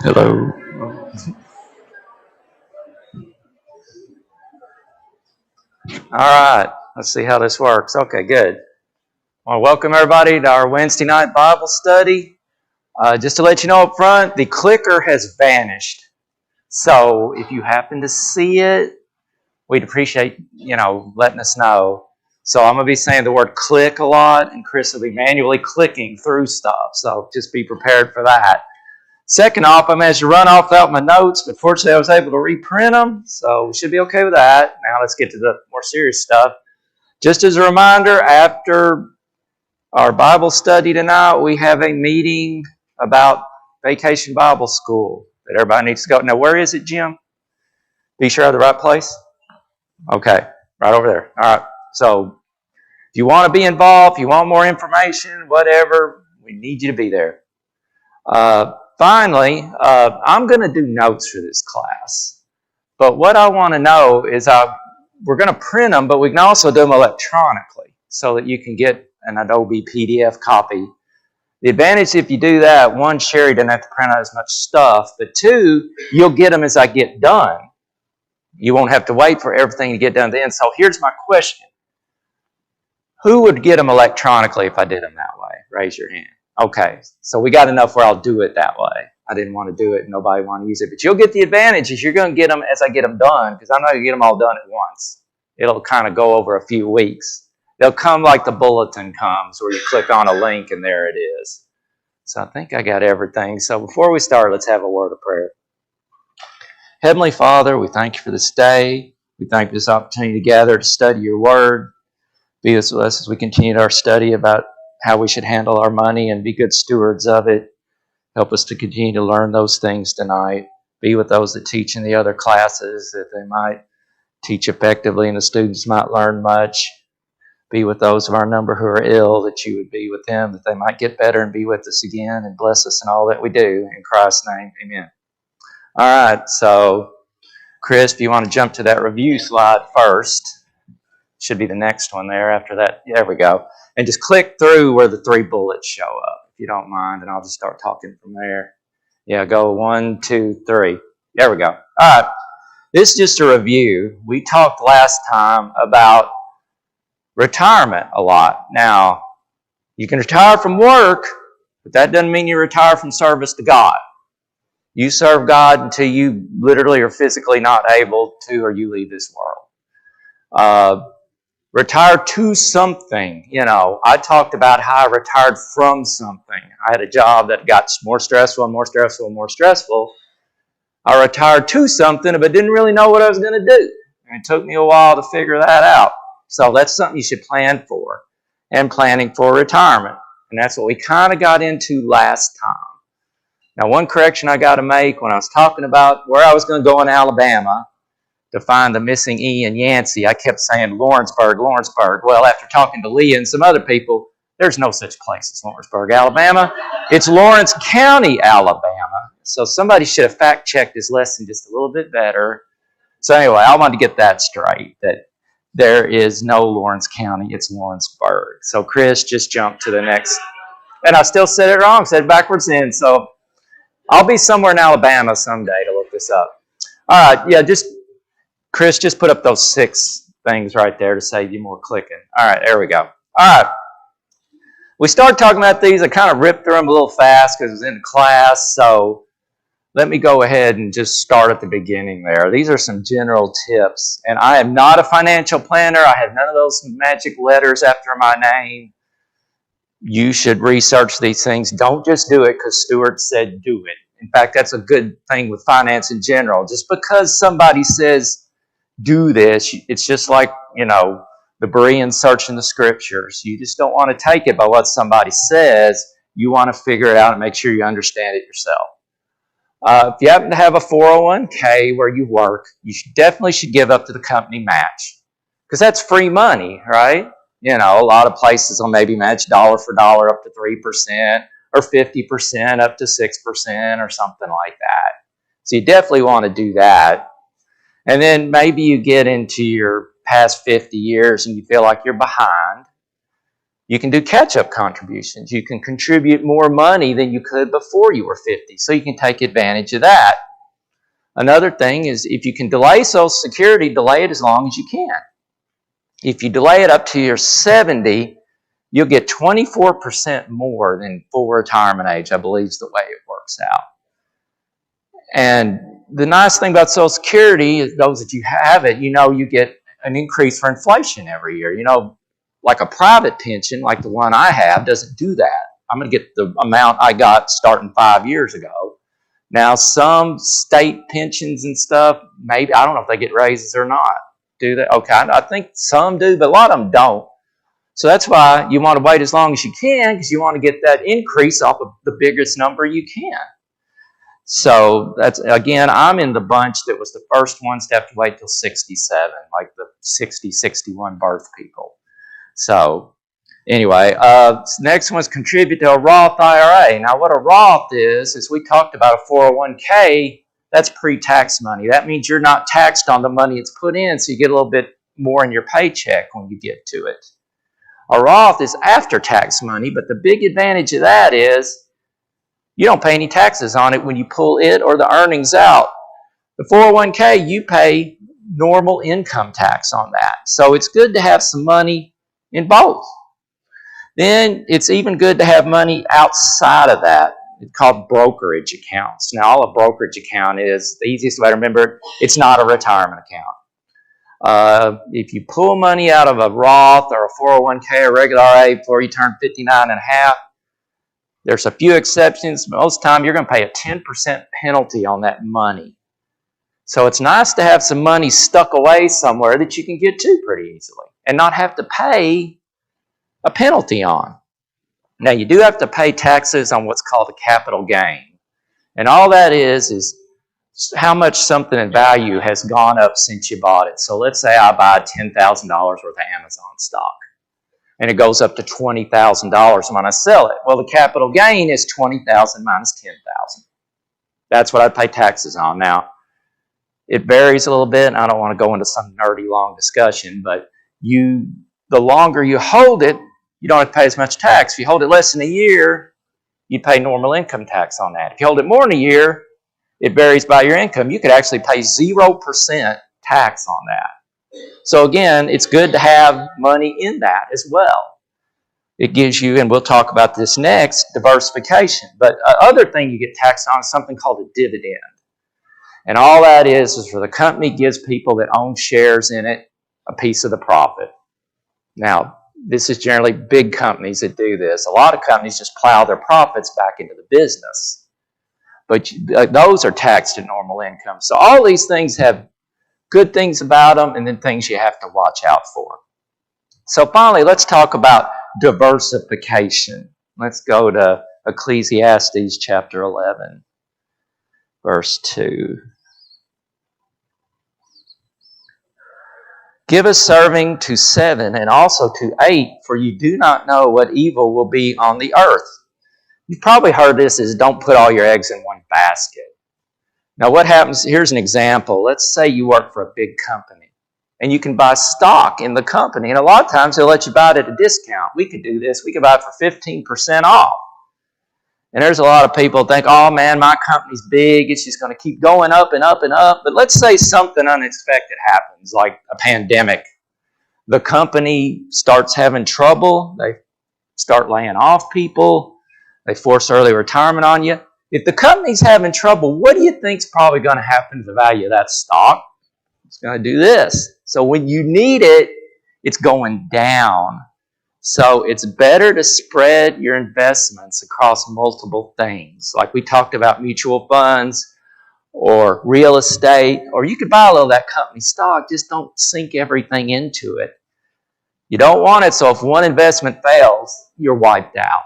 Hello. All right. Let's see how this works. Okay, good. I want to welcome everybody to our Wednesday night Bible study. Just to let you know up front, the clicker has vanished. So if you happen to see it, we'd appreciate, letting us know. So I'm going to be saying the word click a lot, and Chris will be manually clicking through stuff. So just be prepared for that. Second off, I managed to run off without my notes, but fortunately I was able to reprint them, so we should be okay with that. Now let's get to the more serious stuff. Just as a reminder, after our Bible study tonight, we have a meeting about Vacation Bible School that everybody needs to go. Now, where is it, Jim? Be sure I have the right place? Okay, right over there. All right, so if you want to be involved, if you want more information, whatever, we need you to be there. Finally, I'm going to do notes for this class. But what I want to know is we're going to print them, but we can also do them electronically so that you can get an Adobe PDF copy. The advantage if you do that, one, Sherry doesn't have to print out as much stuff, but two, you'll get them as I get done. You won't have to wait for everything to get done then. So here's my question. Who would get them electronically if I did them that way? Raise your hand. Okay, so we got enough where I'll do it that way. I didn't want to do it and nobody wanted to use it. But you'll get the advantage is you're going to get them as I get them done, because I'm not going to get them all done at once. It'll kind of go over a few weeks. They'll come like the bulletin comes, where you click on a link and there it is. So I think I got everything. So before we start, let's have a word of prayer. Heavenly Father, we thank you for this day. We thank you for this opportunity to gather to study your word. Be with us as we continue our study about how we should handle our money and be good stewards of it. Help us to continue to learn those things tonight. Be with those that teach in the other classes, that they might teach effectively and the students might learn much. Be with those of our number who are ill, that you would be with them, that they might get better and be with us again, and bless us in all that we do. In Christ's name, amen. All right, so Chris, if you want to jump to that review slide first. Should be the next one there after that. There we go. And just click through where the three bullets show up, if you don't mind, and I'll just start talking from there. Yeah, go 1, 2, 3. There we go. All right. This is just a review. We talked last time about retirement a lot. Now, you can retire from work, but that doesn't mean you retire from service to God. You serve God until you literally are physically not able to, or you leave this world. Retire to something. I talked about how I retired from something. I had a job that got more stressful and more stressful and more stressful. I retired to something, but didn't really know what I was going to do. And it took me a while to figure that out. So that's something you should plan for, and planning for retirement. And that's what we kind of got into last time. Now, one correction I got to make when I was talking about where I was going to go in Alabama to find the missing E in Yancy, I kept saying Lawrenceburg. Well, after talking to Leah and some other people, there's no such place as Lawrenceburg, Alabama. It's Lawrence County, Alabama. So somebody should have fact-checked this lesson just a little bit better. So anyway, I wanted to get that straight, that there is no Lawrence County, it's Lawrenceburg. So Chris, just jumped to the next. And I still said it wrong, said it backwards in. So I'll be somewhere in Alabama someday to look this up. All right, yeah, Chris, just put up those 6 things right there to save you more clicking. All right, there we go. All right. We started talking about these. I kind of ripped through them a little fast because it was in the class. So let me go ahead and just start at the beginning there. These are some general tips. And I am not a financial planner. I have none of those magic letters after my name. You should research these things. Don't just do it because Stuart said do it. In fact, that's a good thing with finance in general. Just because somebody says do this, it's just like, the Bereans searching the scriptures. You just don't want to take it by what somebody says. You want to figure it out and make sure you understand it yourself. If you happen to have a 401k where you work, you definitely should give up to the company match, because that's free money, right? A lot of places will maybe match dollar for dollar up to 3% or 50% up to 6% or something like that. So you definitely want to do that. And then maybe you get into your past 50 years and you feel like you're behind. You can do catch-up contributions. You can contribute more money than you could before you were 50, so you can take advantage of that. Another thing is if you can delay Social Security, delay it as long as you can. If you delay it up to your 70, you'll get 24% more than full retirement age, I believe is the way it works out. And the nice thing about Social Security is those that you have it, you get an increase for inflation every year. Like a private pension, like the one I have, doesn't do that. I'm going to get the amount I got starting 5 years ago. Now, some state pensions and stuff, maybe, I don't know if they get raises or not. Do they? Okay, I think some do, but a lot of them don't. So that's why you want to wait as long as you can, because you want to get that increase off of the biggest number you can. So that's, again, I'm in the bunch that was the first ones to have to wait till 67, like the 60, 61 birth people. So anyway, next one's contribute to a Roth IRA. Now what a Roth is we talked about a 401k, that's pre-tax money. That means you're not taxed on the money it's put in, so you get a little bit more in your paycheck when you get to it. A Roth is after-tax money, but the big advantage of that is you don't pay any taxes on it when you pull it or the earnings out. The 401k, you pay normal income tax on that. So it's good to have some money in both. Then it's even good to have money outside of that. It's called brokerage accounts. Now, all a brokerage account is, the easiest way to remember it, it's not a retirement account. If you pull money out of a Roth or a 401k or regular RA before you turn 59 and a half, there's a few exceptions. Most of the time, you're going to pay a 10% penalty on that money. So it's nice to have some money stuck away somewhere that you can get to pretty easily and not have to pay a penalty on. Now, you do have to pay taxes on what's called a capital gain. And all that is how much something in value has gone up since you bought it. So let's say I buy $10,000 worth of Amazon stock, and it goes up to $20,000 when I sell it. Well, the capital gain is $20,000 minus $10,000. That's what I pay taxes on. Now, it varies a little bit, and I don't want to go into some nerdy long discussion, but the longer you hold it, you don't have to pay as much tax. If you hold it less than a year, you pay normal income tax on that. If you hold it more than a year, it varies by your income. You could actually pay 0% tax on that. So again, it's good to have money in that as well. It gives you, and we'll talk about this next, diversification. But other thing you get taxed on is something called a dividend. And all that is for the company gives people that own shares in it a piece of the profit. Now, this is generally big companies that do this. A lot of companies just plow their profits back into the business. But those are taxed at normal income. So all these things have good things about them and then things you have to watch out for. So finally, let's talk about diversification. Let's go to Ecclesiastes chapter 11, verse 2. Give a serving to 7 and also to 8, for you do not know what evil will be on the earth. You've probably heard this is don't put all your eggs in one basket. Now what happens, here's an example. Let's say you work for a big company and you can buy stock in the company, and a lot of times they'll let you buy it at a discount. We could do this. We could buy it for 15% off. And there's a lot of people think, oh man, my company's big, it's just going to keep going up and up and up. But let's say something unexpected happens, like a pandemic. The company starts having trouble, they start laying off people, they force early retirement on you. If the company's having trouble, what do you think's probably going to happen to the value of that stock? It's going to do this. So when you need it, it's going down. So it's better to spread your investments across multiple things. Like we talked about mutual funds or real estate, or you could buy a little of that company stock, just don't sink everything into it. You don't want it so if one investment fails, you're wiped out.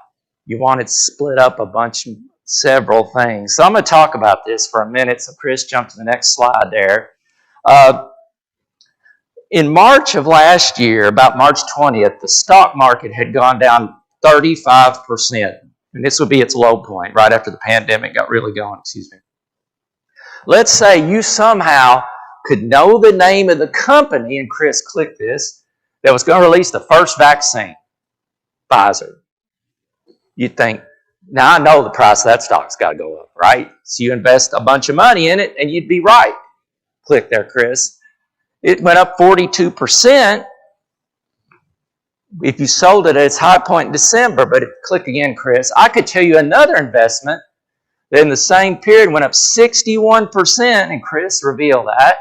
You want it split up several things. So I'm going to talk about this for a minute. So Chris, jump to the next slide there. In March of last year, about March 20th, the stock market had gone down 35%. And this would be its low point right after the pandemic got really going. Let's say you somehow could know the name of the company, and Chris, click this, that was going to release the first vaccine. Pfizer. You'd think, now I know the price of that stock's got to go up, right? So you invest a bunch of money in it and you'd be right. Click there, Chris. It went up 42% if you sold it at its high point in December. But if you click again, Chris, I could tell you another investment that in the same period went up 61%, and Chris, reveal that.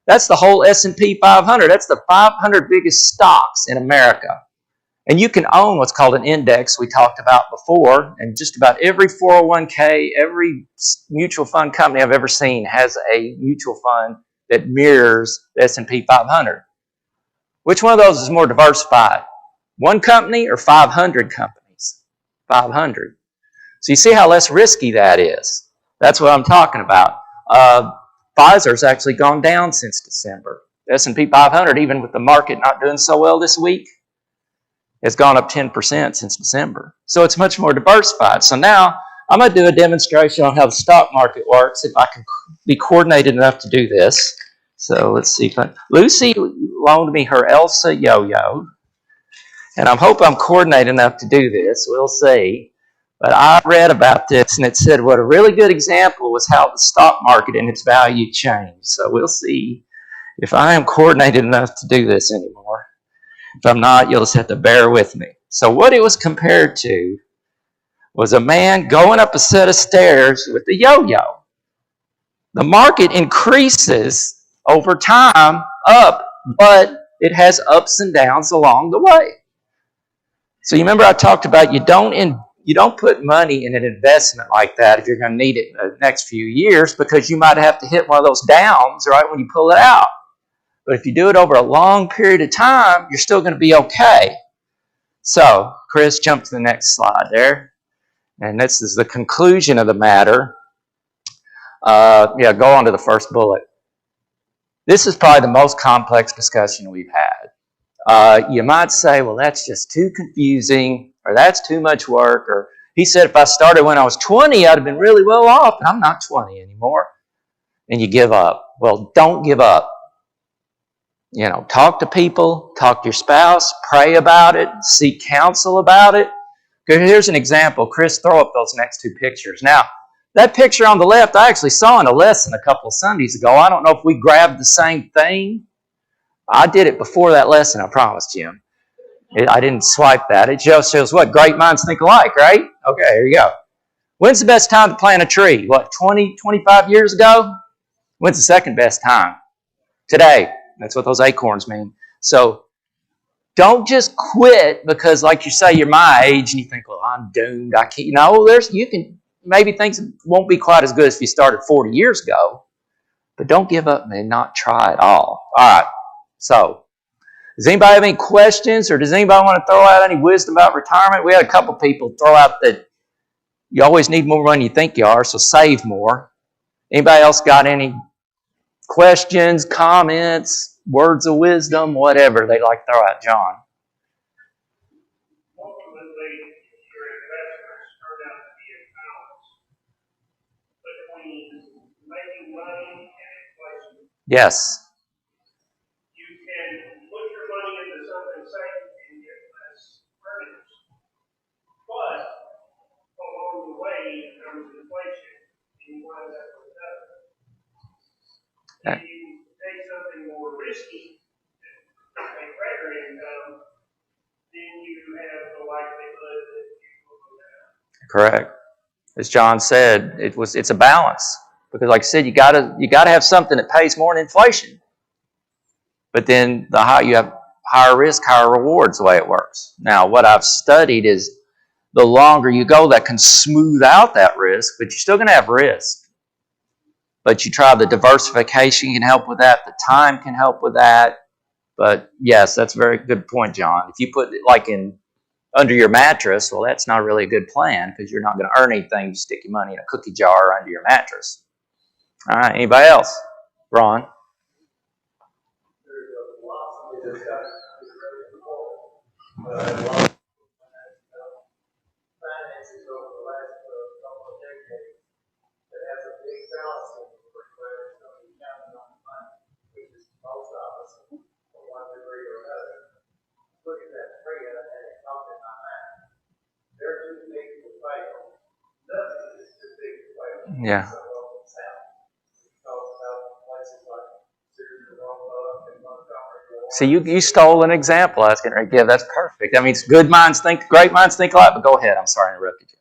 That's the whole S&P 500. That's the 500 biggest stocks in America. And you can own what's called an index we talked about before, and just about every 401k, every mutual fund company I've ever seen has a mutual fund that mirrors the S&P 500. Which one of those is more diversified? One company or 500 companies? 500. So you see how less risky that is. That's what I'm talking about. Pfizer's actually gone down since December. The S&P 500, even with the market not doing so well this week, has gone up 10% since December. So it's much more diversified. So now I'm going to do a demonstration on how the stock market works if I can be coordinated enough to do this. So let's see. Lucy loaned me her Elsa yo-yo, and I hope I'm coordinated enough to do this. We'll see. But I read about this, and it said what a really good example was how the stock market and its value changed. So we'll see if I am coordinated enough to do this anymore. If I'm not, you'll just have to bear with me. So what it was compared to was a man going up a set of stairs with a yo-yo. The market increases over time up, but it has ups and downs along the way. So you remember I talked about you don't put money in an investment like that if you're going to need it in the next few years, because you might have to hit one of those downs right when you pull it out. But if you do it over a long period of time, you're still going to be okay. So, Chris, jump to the next slide there. And this is the conclusion of the matter. Go on to the first bullet. This is probably the most complex discussion we've had. You might say, well, that's just too confusing, or that's too much work, or he said if I started when I was 20, I'd have been really well off, and I'm not 20 anymore. And you give up. Well, don't give up. Talk to people, talk to your spouse, pray about it, seek counsel about it. Here's an example. Chris, throw up those next two pictures. Now, that picture on the left, I actually saw in a lesson a couple of Sundays ago. I don't know if we grabbed the same thing. I did it before that lesson, I promise, Jim. I didn't swipe that. It just shows what? Great minds think alike, right? Okay, here you go. When's the best time to plant a tree? 20, 25 years ago? When's the second best time? Today. That's what those acorns mean. So don't just quit because, like you say, you're my age and you think, well, I'm doomed. I can't. No, maybe things won't be quite as good as if you started 40 years ago, but don't give up and not try at all. All right. So, does anybody have any questions, or does anybody want to throw out any wisdom about retirement? We had a couple people throw out that you always need more money than you think you are, so save more. Anybody else got any questions, comments, words of wisdom, whatever they'd like to throw out? John. Ultimately, your investments turn out to be a balance between making money and inflation. Yes. You can put your money into something safe and get less earnings. But along the way comes inflation, and you wind up with nothing. If you take something more risky, a greater income, then you have the likelihood that you will go down. Correct. As John said, it's a balance, because, like I said, you gotta have something that pays more than inflation. But then you have higher risk, higher rewards. The way it works. Now, what I've studied is the longer you go, that can smooth out that risk, but you're still going to have risk. But you try the diversification can help with that. The time can help with that. But yes, that's a very good point, John. If you put it like under your mattress, well, that's not really a good plan, because you're not going to earn anything. You stick your money in a cookie jar under your mattress. All right, anybody else? Ron? There's a philosophy that's got very important, but I love finances over the last couple of decades that has a big balance in it where somebody counting on money, which is most of us to one degree or another. Look at that tree, and it comes in my mind. Yeah. So you stole an example I was going to give. That's perfect. I mean, it's great minds think alike. But go ahead. I'm sorry I interrupted you.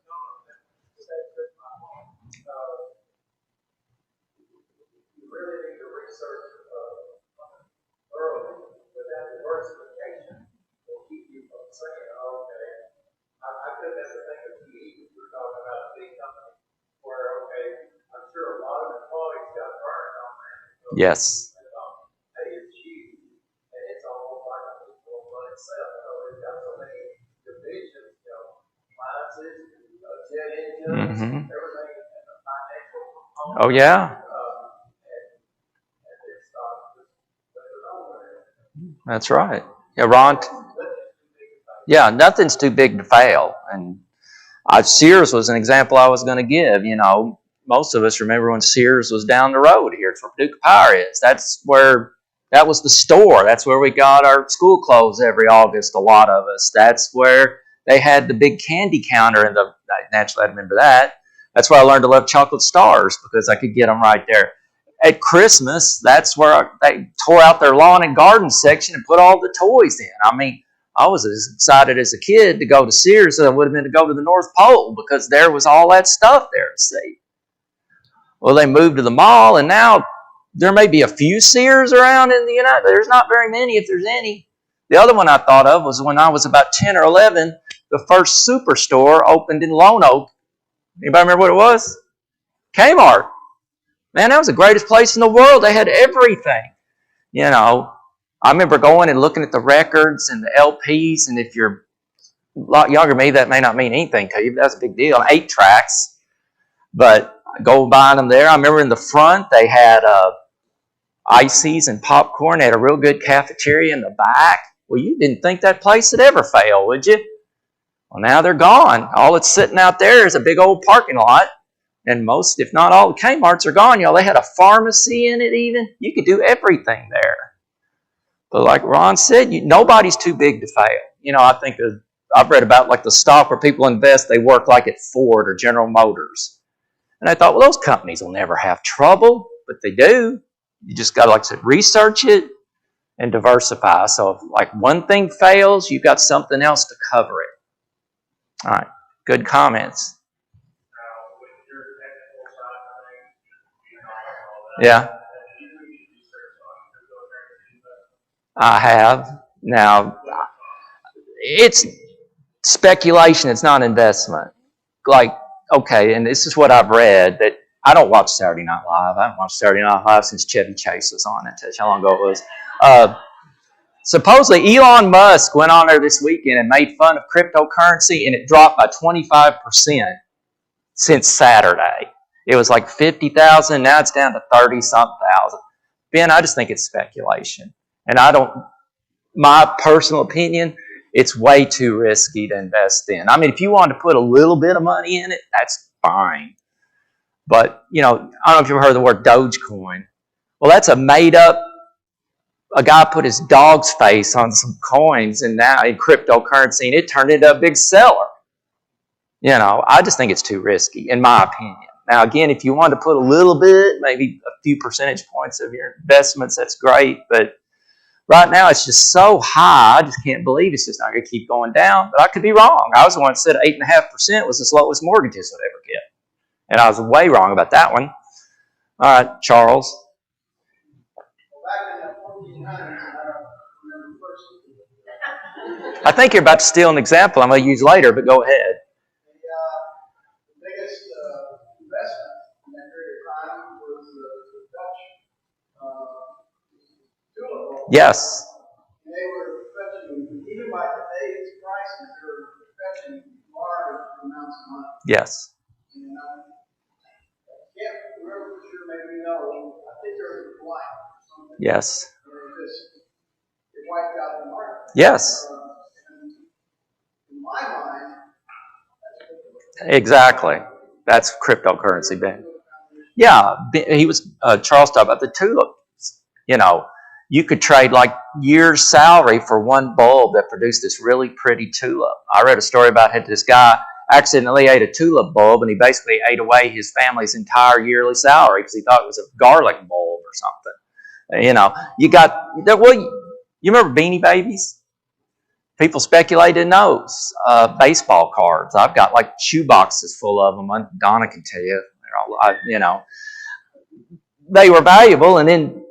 You really need to research thoroughly, but that diversification will keep you from saying, okay, I could never think of PE. We're talking about a big company where, okay, I'm sure a lot of employees got burned on that. Yes. Hey, it's cheap, and it's almost like a people run itself. So it's got so many divisions, appliances, jet engines, everything, and the financial component. Oh, yeah. That's right. Yeah, Ron. Yeah, nothing's too big to fail. And Sears was an example I was going to give. Most of us remember when Sears was down the road here. It's where Paducah Power is. That was the store. That's where we got our school clothes every August, a lot of us. That's where they had the big candy counter. Naturally, I remember that. That's where I learned to love chocolate stars, because I could get them right there. At Christmas, that's where they tore out their lawn and garden section and put all the toys in. I mean, I was as excited as a kid to go to Sears as I would have been to go to the North Pole, because there was all that stuff there to see. Well, they moved to the mall, and now there may be a few Sears around in the United States. There's not very many, if there's any. The other one I thought of was when I was about 10 or 11, the first superstore opened in Lone Oak. Anybody remember what it was? Kmart. Man, that was the greatest place in the world. They had everything. I remember going and looking at the records and the LPs, and if you're a lot younger than me, that may not mean anything to you, but that's a big deal. 8 tracks, but go buying them there. I remember in the front, they had ices and popcorn. They had a real good cafeteria in the back. Well, you didn't think that place would ever fail, would you? Well, now they're gone. All that's sitting out there is a big old parking lot. And most, if not all, the Kmarts are gone. They had a pharmacy in it even. You could do everything there. But like Ron said, nobody's too big to fail. I think I've read about like the stock where people invest, they work like at Ford or General Motors. And I thought, well, those companies will never have trouble, but they do. You just got to, like I said, research it and diversify. So if like one thing fails, you've got something else to cover it. All right, good comments. Yeah. I have. Now, it's speculation. It's not investment. Like, okay, and this is what I've read, that I don't watch Saturday Night Live. I haven't watched Saturday Night Live since Chevy Chase was on it. That's how long ago it was. Supposedly, Elon Musk went on there this weekend and made fun of cryptocurrency, and it dropped by 25% since Saturday. It was like 50,000. Now it's down to 30-something thousand. Ben, I just think it's speculation. And my personal opinion, it's way too risky to invest in. I mean, if you wanted to put a little bit of money in it, that's fine. But, I don't know if you've ever heard the word Dogecoin. Well, that's a guy put his dog's face on some coins and now in cryptocurrency, and it turned into a big seller. I just think it's too risky, in my opinion. Now, again, if you wanted to put a little bit, maybe a few percentage points of your investments, that's great. But right now, it's just so high, I just can't believe it's just not going to keep going down. But I could be wrong. I was the one that said 8.5% was the lowest mortgages would ever get. And I was way wrong about that one. All right, Charles. I think you're about to steal an example I'm going to use later, but go ahead. Yes. They were fetching, even by today's prices, they were fetching large amounts of money. Yes. And I can't remember for sure, maybe no. I think there was a blight or something. Yes. It wiped out the market. Yes. In my mind, exactly. That's cryptocurrency, Ben. Yeah, Charles talked about the tulips. You could trade like year's salary for one bulb that produced this really pretty tulip. I read a story about this guy accidentally ate a tulip bulb, and he basically ate away his family's entire yearly salary because he thought it was a garlic bulb or something. You know, you remember Beanie Babies? People speculated in those. Baseball cards. I've got like shoe boxes full of them. Donna can tell you. They were valuable, and then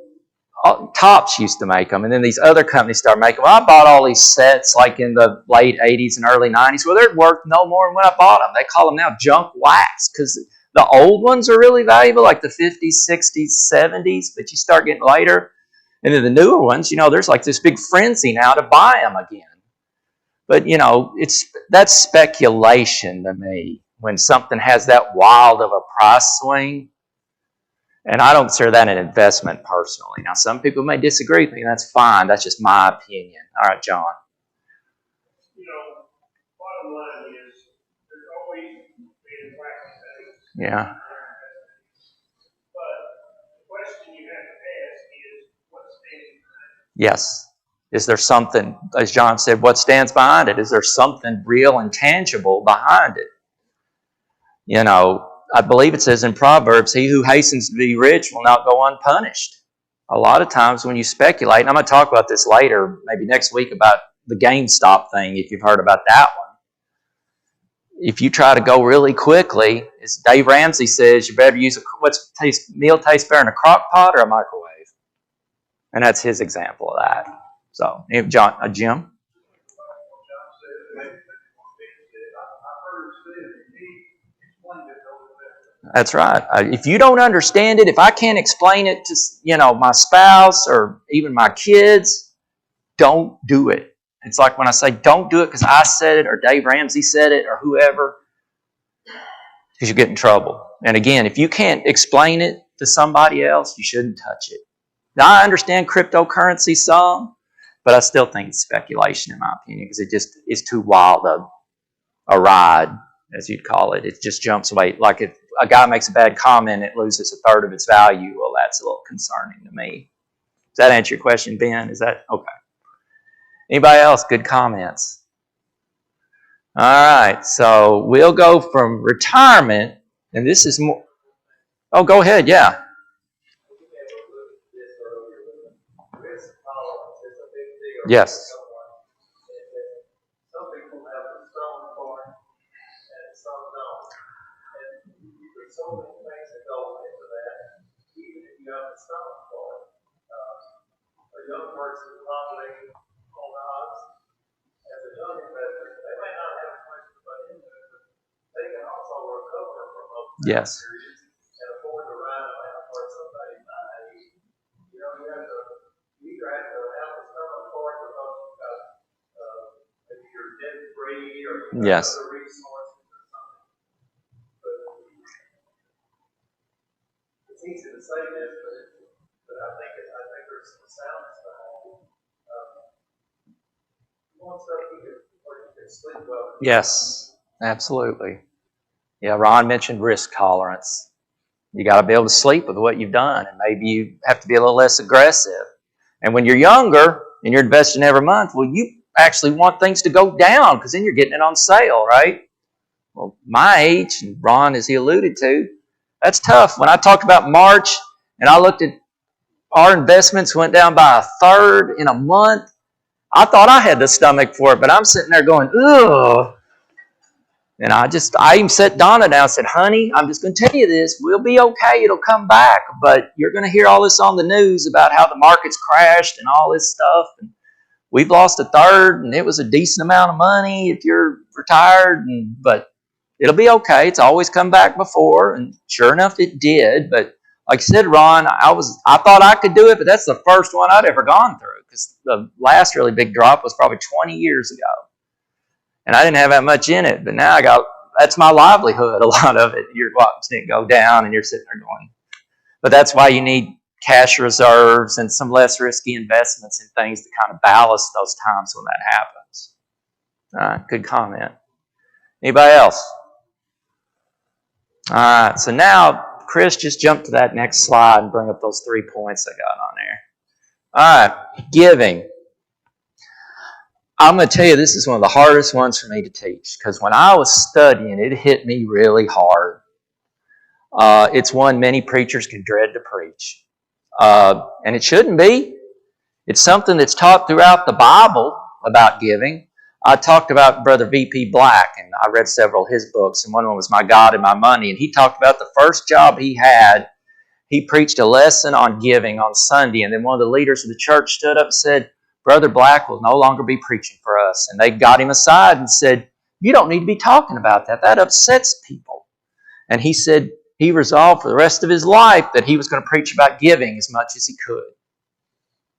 Topps used to make them, and then these other companies started making them. I bought all these sets like in the late 80s and early 90s. Well, they're worth no more than when I bought them. They call them now junk wax because the old ones are really valuable, like the 50s, 60s, 70s, but you start getting later. And then the newer ones, there's like this big frenzy now to buy them again. But, that's speculation to me when something has that wild of a price swing. And I don't consider that an investment personally. Now, some people may disagree with me. That's fine. That's just my opinion. All right, John. Bottom line is there's always been practice. Yeah. But the question you have to ask is, what stands behind it? Yes. Is there something, as John said, what stands behind it? Is there something real and tangible behind it? I believe it says in Proverbs, he who hastens to be rich will not go unpunished. A lot of times when you speculate, and I'm going to talk about this later, maybe next week, about the GameStop thing, if you've heard about that one. If you try to go really quickly, as Dave Ramsey says, you better use meal tastes better in a crock pot or a microwave. And that's his example of that. So, Jim? That's right. If you don't understand it, if I can't explain it to, my spouse or even my kids, don't do it. It's like when I say don't do it because I said it or Dave Ramsey said it or whoever, because you get in trouble. And again, if you can't explain it to somebody else, you shouldn't touch it. Now, I understand cryptocurrency some, but I still think it's speculation in my opinion because it just is too wild a ride, as you'd call it. It just jumps away. Like if a guy makes a bad comment, it loses a third of its value. Well, that's a little concerning to me. Does that answer your question, Ben? Is that okay? Anybody else? Good comments? All right, so we'll go from retirement, and this is more. Oh, go ahead, yeah. Yes. Some people have the stone coin and some don't. And there's so many things that go into that. Even if you have the stone coin, a young person probably on odds as a young investor, they may not have as much to put into it, but they can also recover from those Yes. periods and afford to ride around where somebody died. You either have to have the stone coin because you've got maybe you're debt free or you've got Yes. other resources or something. But it's easy to say this, but I think there's some soundness behind it. You want stuff where you can sleep well. Yes, absolutely. Yeah, Ron mentioned risk tolerance. You got to be able to sleep with what you've done, and maybe you have to be a little less aggressive. And when you're younger and you're investing every month, well, you actually want things to go down because then you're getting it on sale, right? Well, my age, and Ron, as he alluded to, that's tough. When I talked about March and I looked at our investments went down by a third in a month, I thought I had the stomach for it, but I'm sitting there going, ugh. And I even set Donna down and said, honey, I'm just going to tell you this. We'll be okay. It'll come back. But you're going to hear all this on the news about how the market's crashed and all this stuff. And we've lost a third, and it was a decent amount of money if you're retired. But it'll be okay. It's always come back before. And sure enough, it did. But like I said, Ron, I thought I could do it, but that's the first one I'd ever gone through because the last really big drop was probably 20 years ago. And I didn't have that much in it, but now that's my livelihood, a lot of it. You're watching it go down and you're sitting there going. But that's why you need cash reserves and some less risky investments and things to kind of ballast those times when that happens. All right, good comment. Anybody else? All right, so now, Chris, just jump to that next slide and bring up those 3 points I got on there. All right, giving. I'm going to tell you, this is one of the hardest ones for me to teach, because when I was studying, it hit me really hard. It's one many preachers can dread to preach. And it shouldn't be. It's something that's taught throughout the Bible about giving. I talked about Brother V.P. Black, and I read several of his books, and one of them was My God and My Money, and he talked about the first job he had. He preached a lesson on giving on Sunday, and then one of the leaders of the church stood up and said, Brother Black will no longer be preaching for us. And they got him aside and said, you don't need to be talking about that. That upsets people. And he said he resolved for the rest of his life that he was going to preach about giving as much as he could.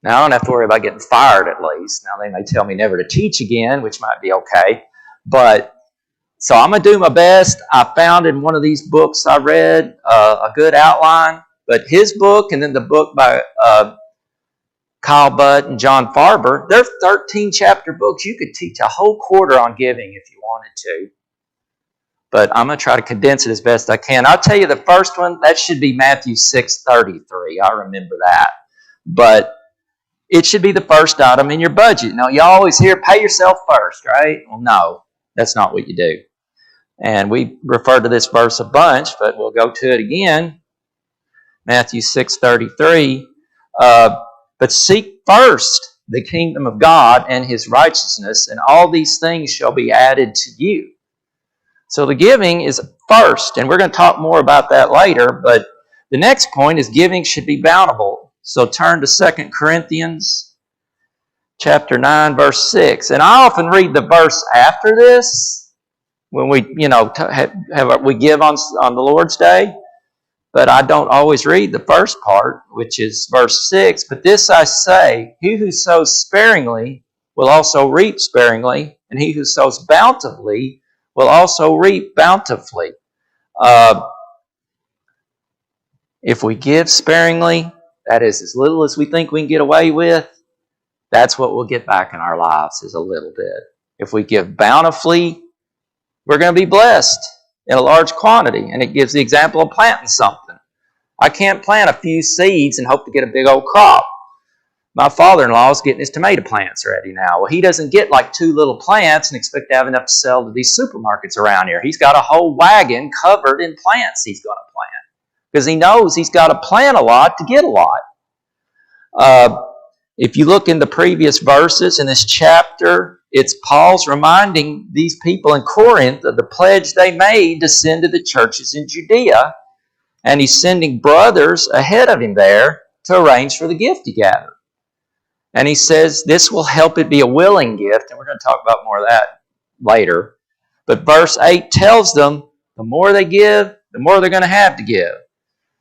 Now, I don't have to worry about getting fired at least. Now, they may tell me never to teach again, which might be okay. But, so I'm going to do my best. I found in one of these books I read a good outline. But his book and then the book by Kyle Butt and John Farber, they're 13-chapter books. You could teach a whole quarter on giving if you wanted to. But I'm going to try to condense it as best I can. I'll tell you the first one, that should be Matthew 6:33. I remember that. But it should be the first item in your budget. Now, you always hear, pay yourself first, right? Well, no, that's not what you do. And we referred to this verse a bunch, but we'll go to it again. Matthew 6:33. But seek first the kingdom of God and his righteousness, and all these things shall be added to you. So the giving is first, and we're going to talk more about that later, but the next point is giving should be bountiful. So turn to 2 Corinthians chapter 9, verse 6. And I often read the verse after this when we, we give on the Lord's Day. But I don't always read the first part, which is verse 6. But this I say, he who sows sparingly will also reap sparingly, and he who sows bountifully will also reap bountifully. If we give sparingly, that is as little as we think we can get away with, that's what we'll get back in our lives, is a little bit. If we give bountifully, we're going to be blessed in a large quantity. And it gives the example of planting something. I can't plant a few seeds and hope to get a big old crop. My father-in-law is getting his tomato plants ready now. Well, he doesn't get like 2 little plants and expect to have enough to sell to these supermarkets around here. He's got a whole wagon covered in plants he's going to plant, because he knows he's got to plant a lot to get a lot. If you look in the previous verses in this chapter, it's Paul's reminding these people in Corinth of the pledge they made to send to the churches in Judea. And he's sending brothers ahead of him there to arrange for the gift to gather. And he says this will help it be a willing gift. And we're going to talk about more of that later. But verse 8 tells them the more they give, the more they're going to have to give.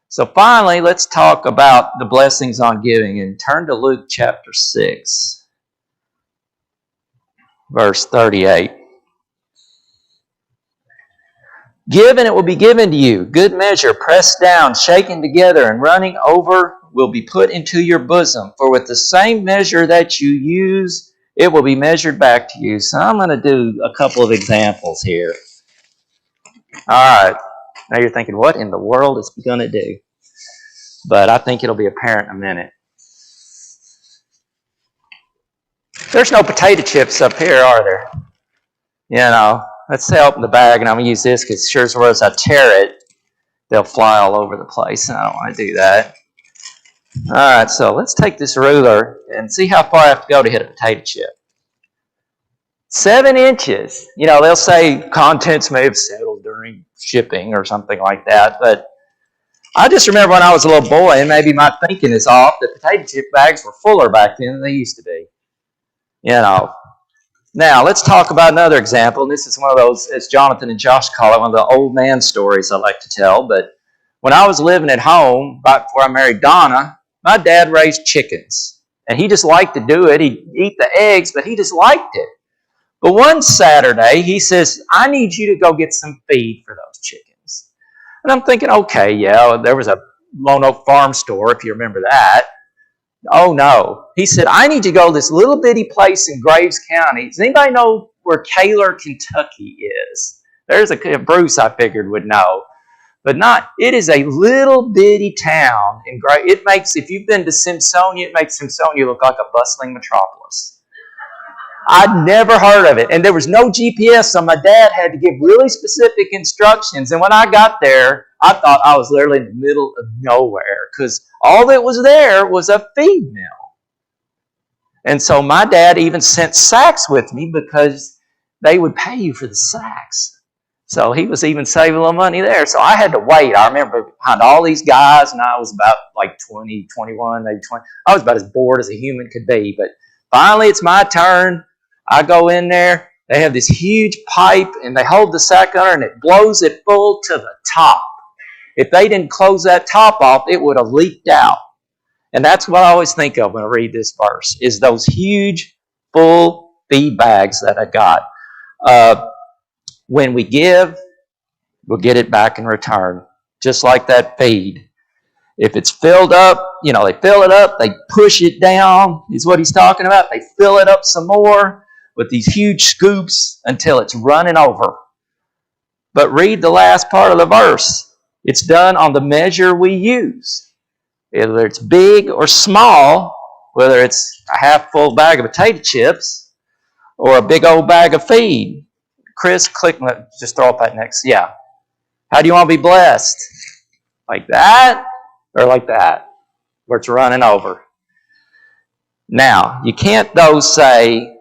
So finally, let's talk about the blessings on giving. And turn to Luke chapter 6, verse 38. Give, and it will be given to you. Good measure, pressed down, shaken together, and running over will be put into your bosom. For with the same measure that you use, it will be measured back to you. So I'm going to do a couple of examples here. All right. Now you're thinking, what in the world is he going to do? But I think it'll be apparent in a minute. There's no potato chips up here, are there? Let's say I open the bag, and I'm going to use this because sure as well as I tear it, they'll fly all over the place, and I don't want to do that. All right, so let's take this ruler and see how far I have to go to hit a potato chip. 7 inches. They'll say contents may have settled during shipping or something like that, but I just remember when I was a little boy, and maybe my thinking is off, that potato chip bags were fuller back then than they used to be. Now, let's talk about another example. And this is one of those, as Jonathan and Josh call it, one of the old man stories I like to tell. But when I was living at home, right before I married Donna, my dad raised chickens. And he just liked to do it. He'd eat the eggs, but he just liked it. But one Saturday, he says, I need you to go get some feed for those chickens. And I'm thinking, okay, yeah, there was a Lone Oak Farm store, if you remember that. Oh, no. He said, I need you to go to this little bitty place in Graves County. Does anybody know where Kaler, Kentucky is? There's a Bruce I figured would know. But it is a little bitty town. It makes, if you've been to Simpsonia, it makes Simpsonia look like a bustling metropolis. I'd never heard of it. And there was no GPS, so my dad had to give really specific instructions. And when I got there, I thought I was literally in the middle of nowhere because all that was there was a feed mill. And so my dad even sent sacks with me because they would pay you for the sacks. So he was even saving a little money there. So I had to wait. I remember behind all these guys, and I was about like 20, 21, maybe 20. I was about as bored as a human could be. But finally, it's my turn. I go in there. They have this huge pipe, and they hold the sack under, and it blows it full to the top. If they didn't close that top off, it would have leaked out. And that's what I always think of when I read this verse, is those huge, full feed bags that I got. When we give, we'll get it back in return, just like that feed. If it's filled up, they fill it up, they push it down, is what he's talking about. They fill it up some more with these huge scoops until it's running over. But read the last part of the verse. It's done on the measure we use. Whether it's big or small, whether it's a half full bag of potato chips or a big old bag of feed. Chris, just throw up that next. Yeah. How do you want to be blessed? Like that or like that, where it's running over? Now, you can't though say,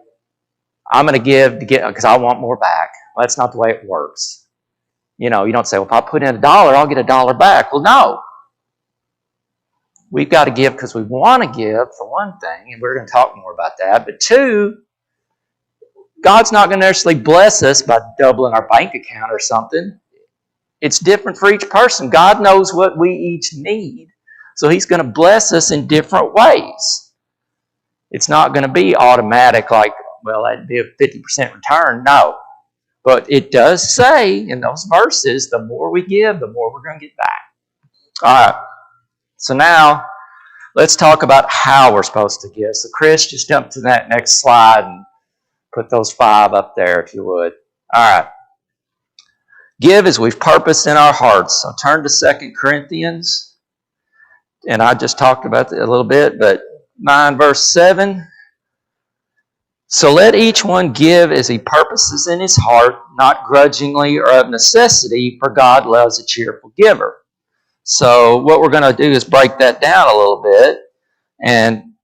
I'm going to give because I want more back. Well, that's not the way it works. You don't say, well, if I put in $1, I'll get $1 back. Well, no. We've got to give because we want to give, for one thing, and we're going to talk more about that. But two, God's not going to necessarily bless us by doubling our bank account or something. It's different for each person. God knows what we each need. So He's going to bless us in different ways. It's not going to be automatic like, well, that'd be a 50% return. No. But it does say in those verses, the more we give, the more we're going to get back. All right. So now, let's talk about how we're supposed to give. So Chris, just jump to that next slide and put those 5 up there, if you would. All right. Give as we've purposed in our hearts. So turn to 2 Corinthians. And I just talked about that a little bit, but 9 verse 7. So let each one give as he purposes in his heart, not grudgingly or of necessity, for God loves a cheerful giver. So what we're going to do is break that down a little bit. And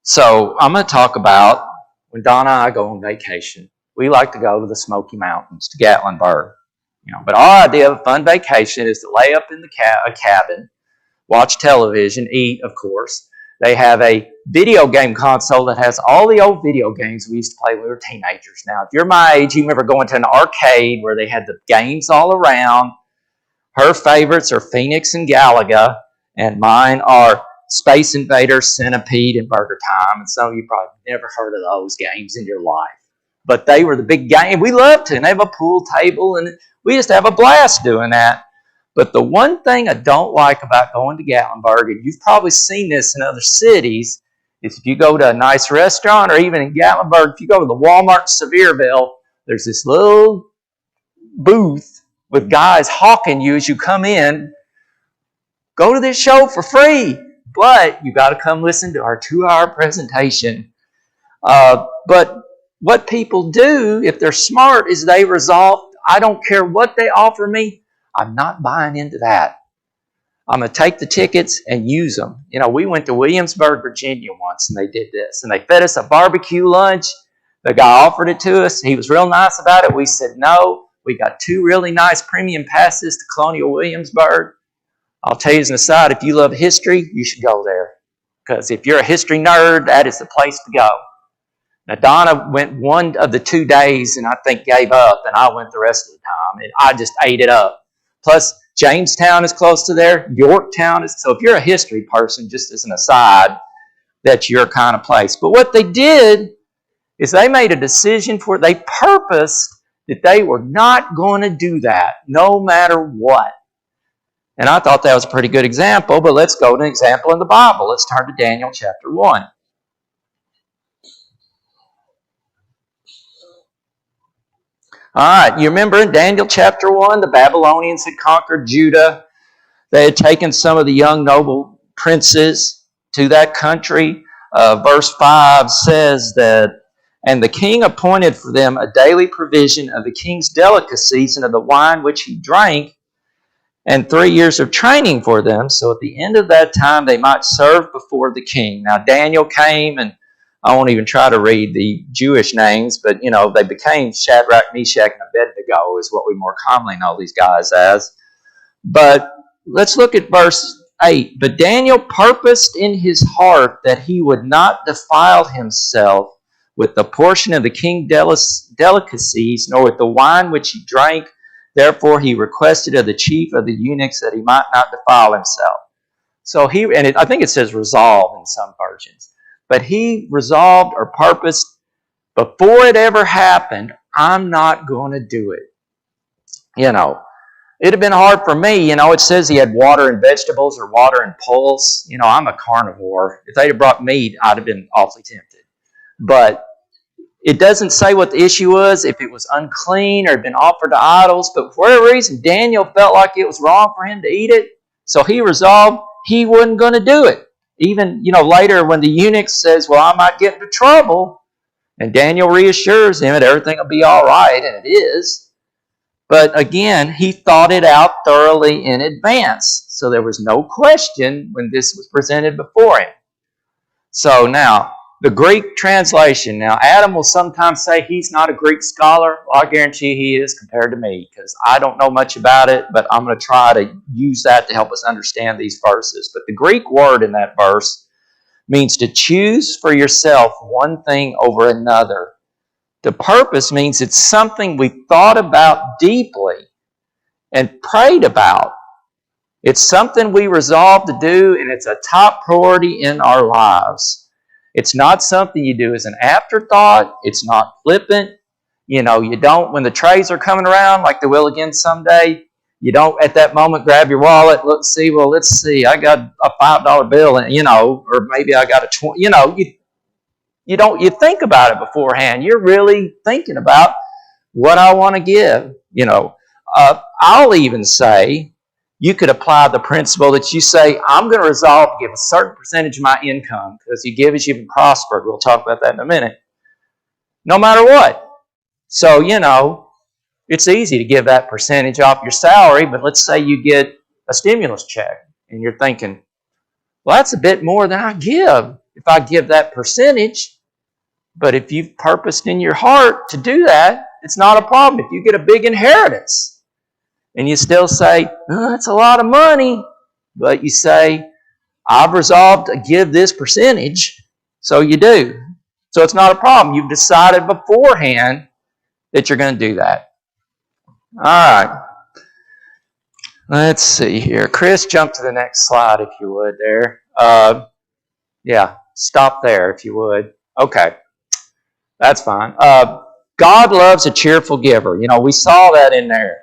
so I'm going to talk about when Donna and I go on vacation. We like to go to the Smoky Mountains, to Gatlinburg. But our idea of a fun vacation is to lay up in a cabin, watch television, eat, of course. They have a video game console that has all the old video games we used to play when we were teenagers. Now, if you're my age, you remember going to an arcade where they had the games all around. Her favorites are Phoenix and Galaga, and mine are Space Invaders, Centipede, and Burger Time. And some of you probably never heard of those games in your life. But they were the big game. We loved to. And they have a pool table, and we just have a blast doing that. But the one thing I don't like about going to Gatlinburg, and you've probably seen this in other cities, is if you go to a nice restaurant, or even in Gatlinburg, if you go to the Walmart in Sevierville, there's this little booth with guys hawking you as you come in. Go to this show for free, but you got to come listen to our 2-hour presentation. But what people do, if they're smart, is they resolve, I don't care what they offer me, I'm not buying into that. I'm going to take the tickets and use them. We went to Williamsburg, Virginia once, and they did this. And they fed us a barbecue lunch. The guy offered it to us. He was real nice about it. We said no. We got 2 really nice premium passes to Colonial Williamsburg. I'll tell you as an aside, if you love history, you should go there. Because if you're a history nerd, that is the place to go. Now, Donna went one of the 2 days and I think gave up, and I went the rest of the time. And I just ate it up. Plus, Jamestown is close to there. Yorktown is. So if you're a history person, just as an aside, that's your kind of place. But what they did is they made a decision they purposed that they were not going to do that, no matter what. And I thought that was a pretty good example, but let's go to an example in the Bible. Let's turn to Daniel chapter 1. All right, you remember in Daniel chapter 1, the Babylonians had conquered Judah. They had taken some of the young noble princes to that country. Verse 5 says that And the king appointed for them a daily provision of the king's delicacies and of the wine which he drank, and 3 years of training for them, so at the end of that time they might serve before the king. Now Daniel came, and I won't even try to read the Jewish names, but they became Shadrach, Meshach, and Abednego is what we more commonly know these guys as. But let's look at verse 8. But Daniel purposed in his heart that he would not defile himself with the portion of the king's delicacies, nor with the wine which he drank. Therefore he requested of the chief of the eunuchs that he might not defile himself. So I think it says resolve in some versions. But he resolved or purposed before it ever happened, I'm not going to do it. It'd have been hard for me. It says he had water and vegetables or water and pulse. I'm a carnivore. If they'd have brought meat, I'd have been awfully tempted. But it doesn't say what the issue was, if it was unclean or had been offered to idols. But for whatever reason, Daniel felt like it was wrong for him to eat it. So he resolved he wasn't going to do it. Even, later when the eunuch says, well, I might get into trouble, and Daniel reassures him that everything will be all right, and it is. But again, he thought it out thoroughly in advance. So there was no question when this was presented before him. So now, the Greek translation. Now, Adam will sometimes say he's not a Greek scholar. Well, I guarantee he is compared to me, because I don't know much about it, but I'm going to try to use that to help us understand these verses. But the Greek word in that verse means to choose for yourself one thing over another. The purpose means it's something we thought about deeply and prayed about. It's something we resolved to do, and it's a top priority in our lives. It's not something you do as an afterthought. It's not flippant. You don't, when the trays are coming around, like they will again someday, you don't at that moment grab your wallet, let's see, I got a $5 bill, and or maybe I got a 20, you think about it beforehand. You're really thinking about what I want to give. I'll even say, you could apply the principle that you say, I'm going to resolve to give a certain percentage of my income, because you give as you've prospered. We'll talk about that in a minute. No matter what. So, it's easy to give that percentage off your salary, but let's say you get a stimulus check, and you're thinking, well, that's a bit more than I give if I give that percentage. But if you've purposed in your heart to do that, it's not a problem. If you get a big inheritance, and you still say, oh, that's a lot of money, but you say, I've resolved to give this percentage, so you do. So it's not a problem. You've decided beforehand that you're going to do that. All right. Let's see here. Chris, jump to the next slide if you would there. Stop there if you would. Okay. That's fine. God loves a cheerful giver. We saw that in there.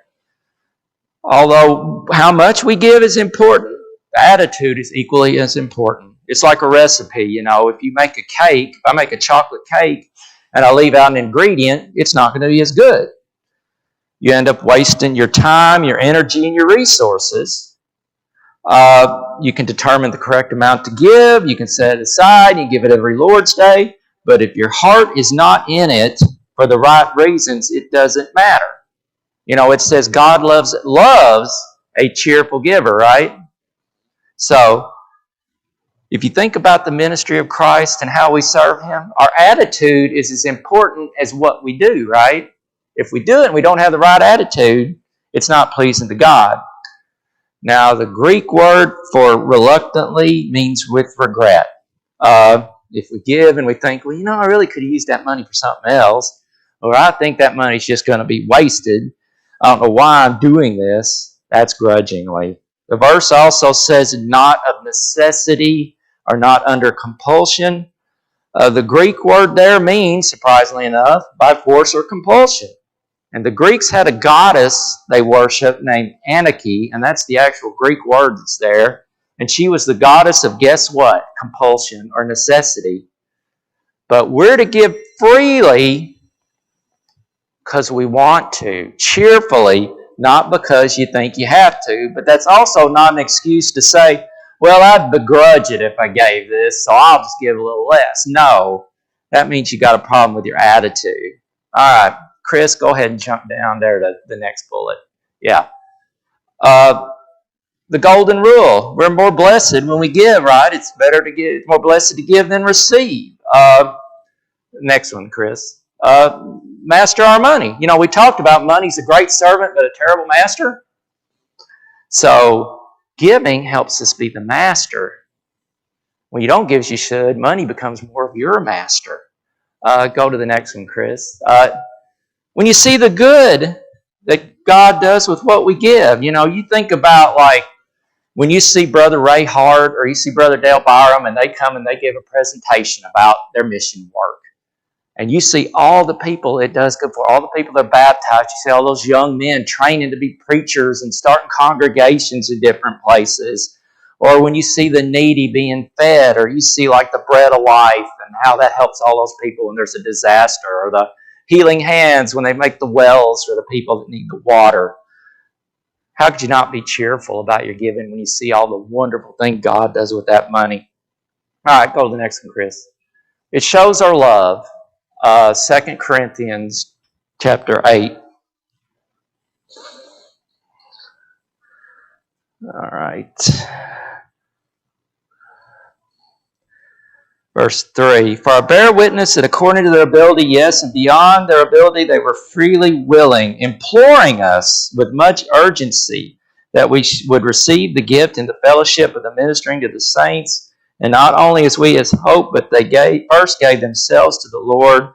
Although how much we give is important, the attitude is equally as important. It's like a recipe. If you make a cake, if I make a chocolate cake and I leave out an ingredient, it's not going to be as good. You end up wasting your time, your energy, and your resources. You can determine the correct amount to give. You can set it aside. You give it every Lord's Day. But if your heart is not in it for the right reasons, it doesn't matter. It says God loves a cheerful giver, right? So, if you think about the ministry of Christ and how we serve Him, our attitude is as important as what we do, right? If we do it and we don't have the right attitude, it's not pleasing to God. Now, the Greek word for reluctantly means with regret. If we give and we think, well, I really could have used that money for something else, or I think that money's just going to be wasted, I don't know why I'm doing this, that's grudgingly. The verse also says not of necessity or not under compulsion. The Greek word there means, surprisingly enough, by force or compulsion. And the Greeks had a goddess they worshiped named Anarchy, and that's the actual Greek word that's there. And she was the goddess of, guess what? Compulsion or necessity. But we're to give freely because we want to, cheerfully, not because you think you have to. But that's also not an excuse to say, well, I'd begrudge it if I gave this, so I'll just give a little less. No, that means you got a problem with your attitude. All right, Chris, go ahead and jump down there to the next bullet. Yeah. The golden rule. We're more blessed when we give, right? It's better to give, more blessed to give than receive. Next one, Chris. Master our money. You know, we talked about money's a great servant but a terrible master. So giving helps us be the master. When you don't give as you should, money becomes more of your master. Go to the next one, Chris. When you see the good that God does with what we give, you know, you think about like when you see Brother Ray Hart or you see Brother Dale Byram and they come and they give a presentation about their mission work. And you see all the people it does good for, all the people that are baptized. You see all those young men training to be preachers and starting congregations in different places. Or when you see the needy being fed, or you see like the bread of life and how that helps all those people when there's a disaster, or the healing hands when they make the wells for the people that need the water. How could you not be cheerful about your giving when you see all the wonderful thing God does with that money? All right, go to the next one, Chris. It shows our love. 2 Corinthians chapter 8. All right. Verse 3. For I bear witness that according to their ability, yes, and beyond their ability, they were freely willing, imploring us with much urgency that we would receive the gift and the fellowship of the ministering to the saints. And not only as we as hope, but they first gave themselves to the Lord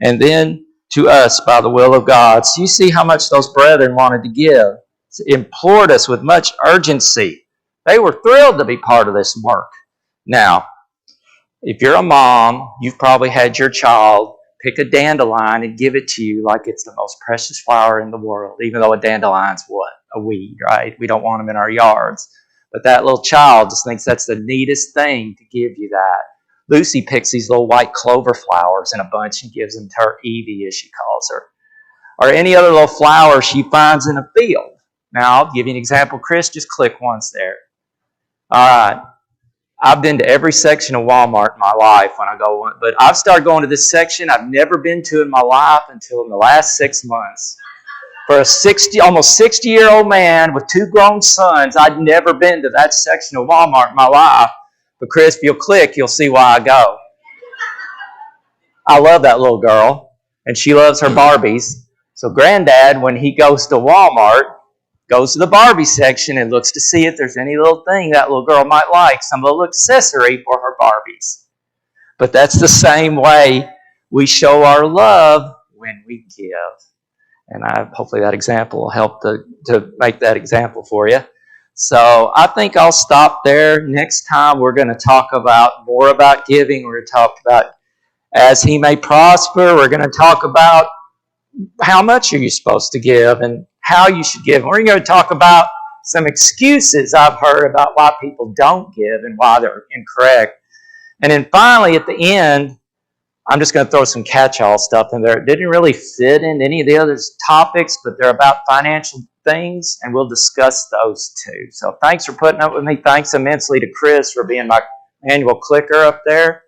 and then to us by the will of God. So you see how much those brethren wanted to give. Implored us with much urgency. They were thrilled to be part of this work. Now, if you're a mom, you've probably had your child pick a dandelion and give it to you like it's the most precious flower in the world, even though a dandelion's what? A weed, right? We don't want them in our yards. But that little child just thinks that's the neatest thing to give you that. Lucy picks these little white clover flowers in a bunch and gives them to her Evie, as she calls her. Or any other little flower she finds in a field. Now, I'll give you an example. Chris, just click once there. All right. I've been to every section of Walmart in my life when I go, but I've started going to this section I've never been to in my life until in the last 6 months. For a almost 60-year-old man with 2 grown sons, I'd never been to that section of Walmart in my life. But Chris, if you'll click, you'll see why I go. I love that little girl, and she loves her Barbies. So Granddad, when he goes to Walmart, goes to the Barbie section and looks to see if there's any little thing that little girl might like, some little accessory for her Barbies. But that's the same way we show our love when we give. And hopefully that example will help to make that example for you. So I think I'll stop there. Next time we're going to talk more about giving. We're going to talk about as he may prosper. We're going to talk about how much are you supposed to give and how you should give. We're going to talk about some excuses I've heard about why people don't give and why they're incorrect. And then finally, at the end, I'm just going to throw some catch-all stuff in there. It didn't really fit into any of the other topics, but they're about financial things, and we'll discuss those too. So thanks for putting up with me. Thanks immensely to Chris for being my annual clicker up there,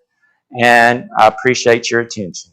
and I appreciate your attention.